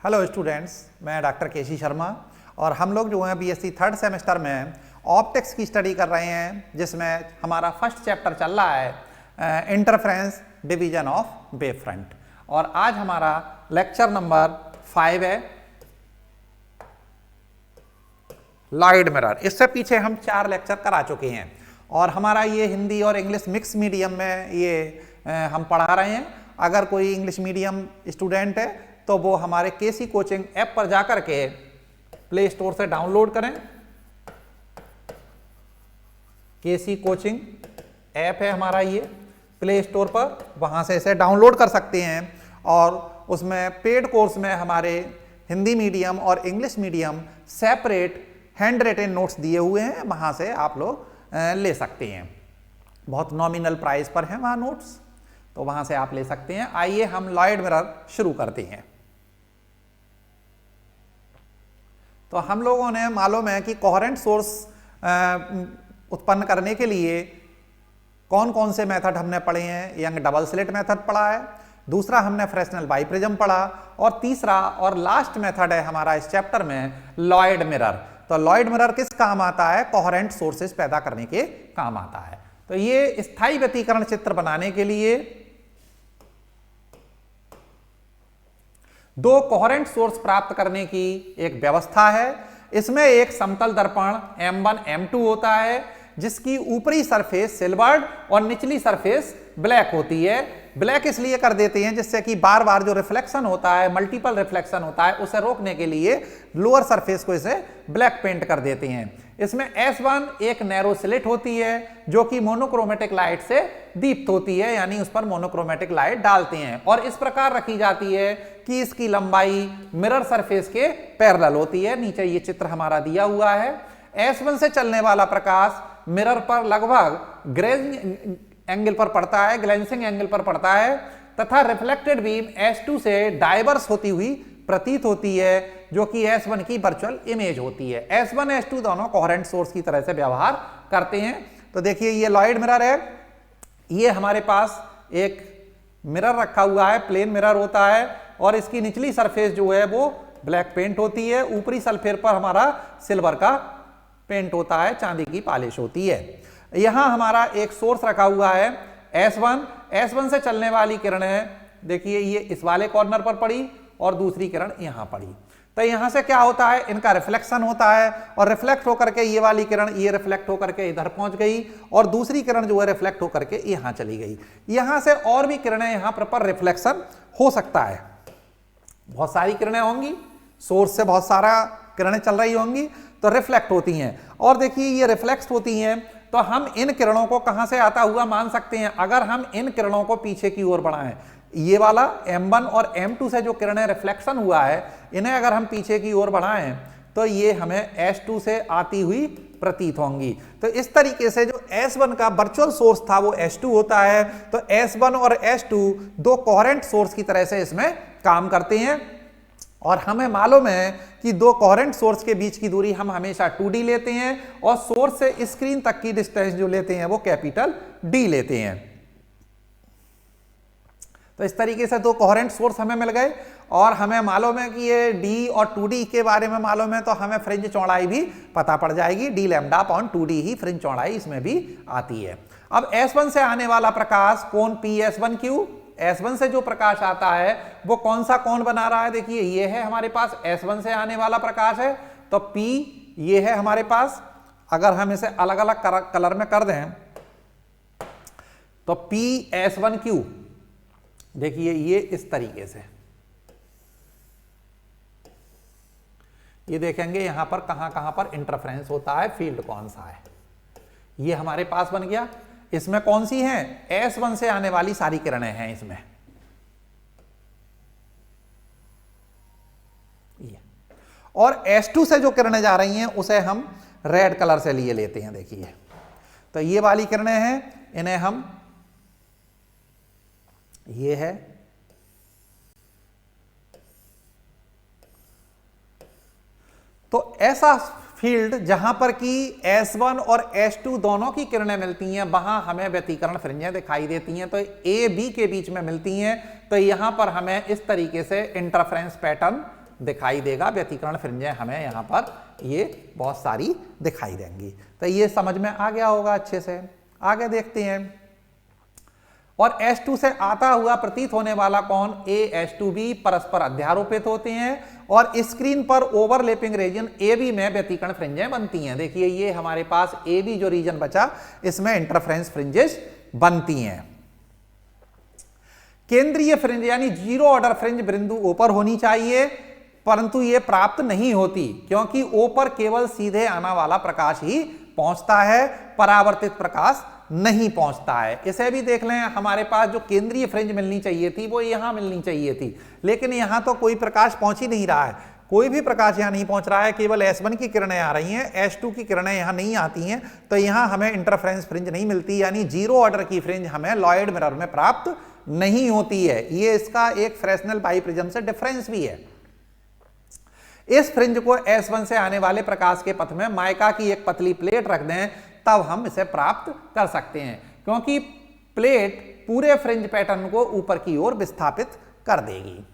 Hello students, मैं doctor केसी शर्मा और हम लोग जो हैं बीएससी थर्ड सेमेस्टर में ऑप्टिक्स की स्टडी कर रहे हैं, जिसमें हमारा फर्स्ट चैप्टर चल रहा है interference division of wave front. और आज हमारा लेक्चर नंबर 5 है लाइट मिरर। इससे पीछे हम 4 लेक्चर करा चुके हैं और हमारा ये हिंदी और इंग्लिश मिक्स मीडियम में ये हम पढ़ा रहे हैं। अगर कोई इंग्लिश मीडियम स्टूडेंट है तो वो हमारे केसी कोचिंग ऐप पर जाकर के प्ले स्टोर से डाउनलोड करें। केसी कोचिंग ऐप है हमारा ये प्ले स्टोर पर, वहां से इसे डाउनलोड कर सकते हैं। और उसमें पेड कोर्स में हमारे हिंदी मीडियम और English medium separate handwritten notes दिए हुए हैं, वहां से आप लोग ले सकते हैं। बहुत नॉमिनल प्राइस पर हैं वहां नोट्स, तो वहां से आप ले सकते हैं। आइए हम लाइट मिरर शुरू करते हैं। तो हम लोगों ने मालूम है कि कोहेरेंट सोर्स उत्पन्न करने के लिए कौन कौन से मेथड हमने पढ़े हैं। यंग डबल स्लिट मेथड पढ़ा है, दूसरा हमने फ्रेस्नेल बाइप्रिज्म पढ़ा, और तीसरा और लास्ट मेथड है हमारा इस चैप्टर में लॉयड मिरर। तो लॉयड मिरर किस काम आता है? कोहेरेंट सोर्सेस पैदा करने के काम आता है। तो ये स्थायी व्यतिकरण चित्र बनाने के लिए 2 कोहेरेंट सोर्स प्राप्त करने की एक व्यवस्था है। इसमें एक समतल दर्पण M1 M2 होता है, जिसकी ऊपरी सरफेस सिल्वर्ड और निचली सरफेस ब्लैक होती है। ब्लैक इसलिए कर देते हैं जिससे कि बार बार जो रिफ्लेक्शन होता है, मल्टीपल रिफ्लेक्शन होता है, उसे रोकने के लिए लोअर सरफेस को इसे ब्लैक पेंट कर देते हैं। इसमें S1 एक नैरो स्लिट होती है जो कि मोनोक्रोमेटिक लाइट से दीप्त होती है, यानी उस पर मोनोक्रोमेटिक लाइट डालते हैं, और इस प्रकार रखी जाती है कि इसकी लंबाई मिरर सरफेस के पैरेलल होती है। नीचे ये चित्र हमारा दिया हुआ है। S1 से चलने वाला प्रकाश मिरर पर लगभग ग्लेजिंग एंगल पर पड़ता है, ग्लेंसिंग एंगल पर पड़ता है, तथा रिफ्लेक्टेड बीम S2 से डाइवर्स होती हुई प्रतीत होती है, जो कि S1 की वर्चुअल इमेज होती है। S1 S2 दोनों कोहेरेंट सोर्स की तरह से व्यवहार करते हैं। तो देखिए ये लॉयड मिरर है। ये हमारे पास एक मिरर रखा हुआ है, प्लेन मिरर होता है, और इसकी निचली सरफेस जो है वो ब्लैक पेंट होती है, ऊपरी सरफेस पर हमारा सिल्वर का पेंट होता है, चांदी की पॉलिश होती है। यहां हमारा एक सोर्स रखा हुआ है S1 से चलने वाली किरणें देखिए ये इस वाले कॉर्नर पर पड़ी और दूसरी किरण यहां पड़ी। तो यहां से क्या होता है, इनका रिफ्लेक्शन होता है, और रिफ्लेक्ट होकर के ये वाली किरण ये रिफ्लेक्ट होकर के इधर पहुंच गई, और दूसरी किरण जो है रिफ्लेक्ट होकर के यहां चली गई। यहां से और भी किरणें यहां पर रिफ्लेक्शन हो सकता है। बहुत सारी किरणें होंगी, सोर्स से बहुत सारा किरणें चल रही होंगी, तो रिफ्लेक्ट होती हैं। और देखिए ये रिफ्लेक्ट होती हैं, तो हम इन किरणों को कहां से आता हुआ मान सकते हैं? अगर हम इन किरणों को पीछे की ओर बढ़ाएं, ये वाला M1 और M2 से जो किरणें रिफ्लेक्शन हुआ है, इन्हें अगर हम पीछे की ओर बढ़ाएं तो ये हमें S2 से आती हुई प्रतीत होंगी। तो इस तरीके से जो S1 का वर्चुअल सोर्स था वो S2 होता है। तो S1 और S2 2 कोहेरेंट सोर्स की तरह से इसमें काम करते हैं। और हमें मालूम है कि 2 कोहेरेंट सोर्स के बीच की दूरी हम हमेशा 2D लेते हैं, और सोर्स से स्क्रीन तक की डिस्टेंस जो लेते हैं वो कैपिटल D लेते हैं। तो इस तरीके से 2 कोहेरेंट सोर्स हमें मिल गए, और हमें मालूम है कि ये D और 2D के बारे में मालूम है, तो हमें फ्रिंज चौड़ाई भी पता पड़ जाएगी। d लैम्डा अपॉन 2D ही फ्रिंज चौड़ाई इसमें भी आती है। अब S1 से आने वाला प्रकाश कोण PS1Q, S1 से जो प्रकाश आता है वो कौन सा कोण बना रहा है? देखिए ये है हमारे पास S1 से आने वाला प्रकाश है, तो P ये है हमारे पास। अगर हम इसे अलग अलग कलर में कर दें तो PS1Q देखिए ये इस तरीके से, ये देखेंगे यहां पर कहां पर इंटरफेरेंस होता है, फील्ड कौन सा है, ये हमारे पास बन गया। इसमें कौन सी हैं? S1 से आने वाली सारी किरणें हैं इसमें, ये। और S2 से जो किरणें जा रही हैं उसे हम रेड कलर से लिए लेते हैं। देखिए तो ये वाली किरणें हैं, इन्हें हम, ये है, तो ऐसा फील्ड जहां पर कि S1 और S2 दोनों की किरणें मिलती हैं, वहां हमें व्यतिकरण फ्रिंजें दिखाई देती हैं। तो A B के बीच में मिलती हैं, तो यहां पर हमें इस तरीके से इंटरफेरेंस पैटर्न दिखाई देगा। व्यतिकरण फ्रिंजें हमें यहाँ पर ये बहुत सारी दिखाई देंगी। तो ये समझ में आ गया होगा अच्छे से। आगे देखते हैं। और H2 से आता हुआ प्रतीत होने वाला कोण AH2B परस्पर अध्यारोपित होते हैं और स्क्रीन पर ओवरलैपिंग रीजन AB में व्यतिकरण फ्रिंजें बनती हैं। देखिए ये हमारे पास AB जो रीजन बचा, इसमें इंटरफ्रेंस फ्रिंजेस बनती हैं। केंद्रीय फ्रिंज यानी जीरो ऑर्डर फ्रिंज बिंदु O पर होनी चाहिए, परंतु ये प्राप्त नहीं होती क्योंकि O पर केवल सीधे आना वाला प्रकाश ही पहुंचता है, परावर्तित प्रकाश नहीं पहुंचता है। इसे भी देख लें, हमारे पास जो केंद्रीय फ्रिंज मिलनी चाहिए थी वो यहां मिलनी चाहिए थी, लेकिन यहां तो कोई प्रकाश पहुंच ही नहीं रहा है, कोई भी प्रकाश यहां नहीं पहुंच रहा है, केवल S1 की किरणें आ रही हैं, S2 की किरणें यहां नहीं आती हैं, तो यहां हमें इंटरफ्रेंस फ्रिंज नहीं मिलती, यानी जीरो ऑर्डर की फ्रिंज हमें लॉयड मिरर में प्राप्त नहीं होती है। ये इसका एक फ्रेस्नेल बाइप्रिज्म से डिफरेंस भी है। इस फ्रिंज को S1 से आने वाले प्रकाश के पथ में माइका की एक पतली प्लेट रख दें, तब हम इसे प्राप्त कर सकते हैं, क्योंकि प्लेट पूरे फ्रिंज पैटर्न को ऊपर की ओर विस्थापित कर देगी।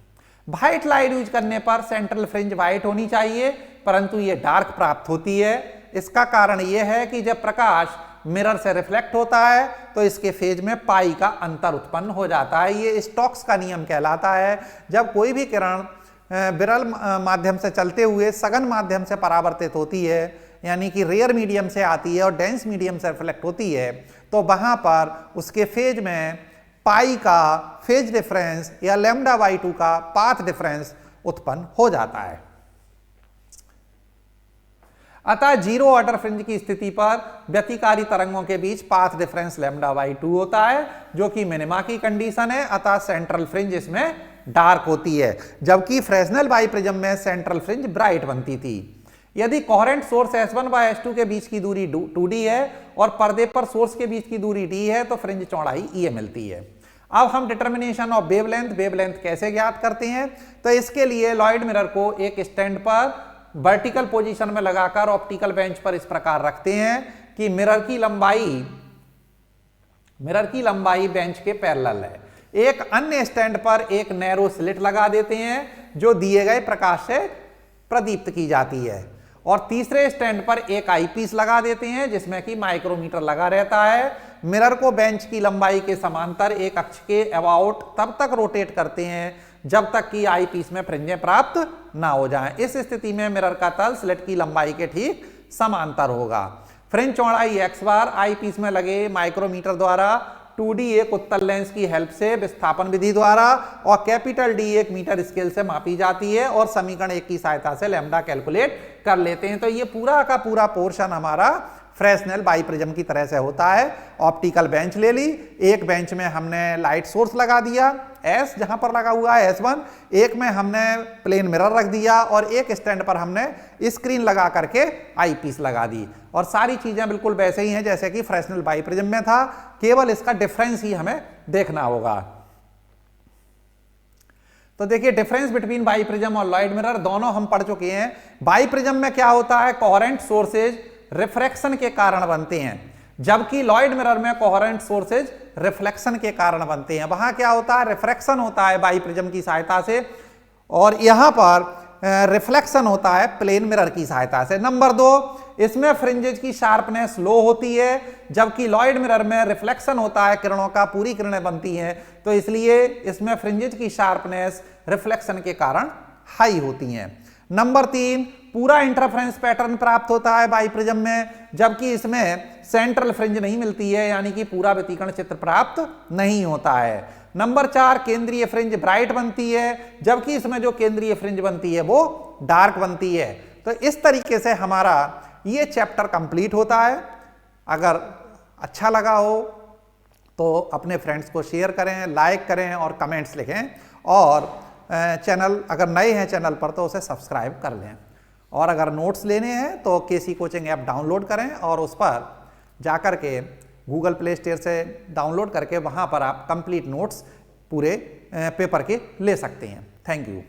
व्हाइट लाइट यूज करने पर सेंट्रल फ्रिंज व्हाइट होनी चाहिए, परंतु यह डार्क प्राप्त होती है। इसका कारण यह है कि जब प्रकाश मिरर से रिफ्लेक्ट होता है तो इसके फेज में पाई का अंतर उत्पन्न हो जाता है। ये स्टोक्स का नियम कहलाता है। जब कोई भी किरण विरल माध्यम से चलते हुए सघन माध्यम से परावर्तित होती है, यानी कि रेयर मीडियम से आती है और डेंस मीडियम से रिफ्लेक्ट होती है, तो वहां पर उसके फेज में पाई का फेज डिफरेंस या λ/2 का पाथ डिफरेंस उत्पन्न हो जाता है। अतः जीरो ऑर्डर फ्रिंज की स्थिति पर व्यतिकारी तरंगों के बीच पाथ डिफरेंस λ/2 होता है, जो कि मिनिमा की कंडीशन है। अतः सेंट्रल फ्रिंज इसमें डार्क होती है, जबकि फ्रेस्नेल बाइप्रिज्म में सेंट्रल फ्रिंज ब्राइट बनती थी। यदि कोहेरेंट सोर्स S1 व S2 के बीच की दूरी 2D है और पर्दे पर सोर्स के बीच की दूरी D है, तो फ्रिंज चौड़ाई E मिलती है। अब हम डिटर्मिनेशन ऑफ वेवलेंथ कैसे ज्ञात करते हैं? तो इसके लिए लॉयड मिरर को एक स्टैंड पर वर्टिकल पोजीशन में लगाकर ऑप्टिकल बेंच पर इस प्रकार रखते हैं कि मिरर की लंबाई बेंच के पैरेलल है। एक अन्य स्टैंड पर एक नैरो स्लिट लगा देते हैं जो दिए गए प्रकाश से प्रदीप्त की जाती है, और तीसरे स्टैंड पर एक आईपीस लगा देते हैं जिसमें कि माइक्रोमीटर लगा रहता है। मिरर को बेंच की लंबाई के समांतर एक अक्ष के अबाउट तब तक रोटेट करते हैं जब तक कि आईपीस में फ्रिंजें प्राप्त ना हो जाएं। इस स्थिति में मिरर का तल स्लिट की लंबाई के ठीक समांतर होगा। फ्रिंज चौड़ाई x बार आईपीस में लगे माइक्रोमीटर द्वारा, 2D एक उत्तल लेंस की हेल्प से विस्थापन विधि द्वारा और कैपिटल D एक मीटर स्केल से मापी जाती है, और समीकरण 1 की सहायता से लैम्डा कैलकुलेट कर लेते हैं। तो ये पूरा का पूरा पोर्शन हमारा फ्रेस्नेल बाइप्रिज्म की तरह से होता है। ऑप्टिकल बेंच ले ली, एक बेंच में हमने लाइट सोर्स लगा दिया S जहां पर लगा हुआ है S1, एक में हमने प्लेन मिरर रख दिया और एक स्टैंड पर हमने स्क्रीन लगा करके आईपीस लगा दी, और सारी चीजें बिल्कुल वैसे ही हैं जैसे कि फ्रेस्नेल बाइप्रिज्म में था, केवल इसका डिफरेंस ही हमें देखना होगा। तो देखिए डिफरेंस बिटवीन बाइप्रिज्म और लॉयड मिरर दोनों हम पढ़ चुके हैं। बाइप्रिज्म में क्या होता है, कोहेरेंट सोर्सेज रिफ्रैक्शन के कारण बनते हैं, जबकि लॉयड मिरर में कोहेरेंट सोर्सेज रिफ्लेक्शन के कारण बनते हैं। वहां क्या होता है, रिफ्रैक्शन होता है बाइप्रिज्म की सहायता से, और यहां पर रिफ्लेक्शन होता है प्लेन मिरर की सहायता से। नंबर 2, इसमें फ्रिंजेज की शार्पनेस लो होती है, जबकि लॉयड मिरर में रिफ्लेक्शन होता है किरणों का, पूरी किरणें बनती हैं, तो इसलिए इसमें फ्रिंजेज की शार्पनेस रिफ्लेक्शन के कारण हाई होती हैं। नंबर 3, पूरा इंटरफ्रेंस पैटर्न प्राप्त होता है बाइप्रिज्म में, जबकि इसमें सेंट्रल फ्रिंज नहीं मिलती है, यानी कि पूरा व्यतिकरण चित्र प्राप्त नहीं होता है। नंबर 4, केंद्रीय फ्रिंज ब्राइट बनती है, जबकि इसमें जो केंद्रीय फ्रिंज बनती है वो डार्क बनती है। तो इस तरीके से हमारा ये चैप्टर कंप्लीट होता है। अगर अच्छा लगा हो तो अपने फ्रेंड्स को शेयर करें, लाइक करें और कमेंट्स लिखें, और चैनल अगर नए हैं चैनल पर तो उसे सब्सक्राइब कर लें। और अगर नोट्स लेने हैं तो केसी कोचिंग ऐप डाउनलोड करें और उस पर जाकर के गूगल प्ले स्टोर से डाउनलोड करके वहाँ पर आप कंप्लीट नोट्स पूरे पेपर के ले सकते हैं। Thank you.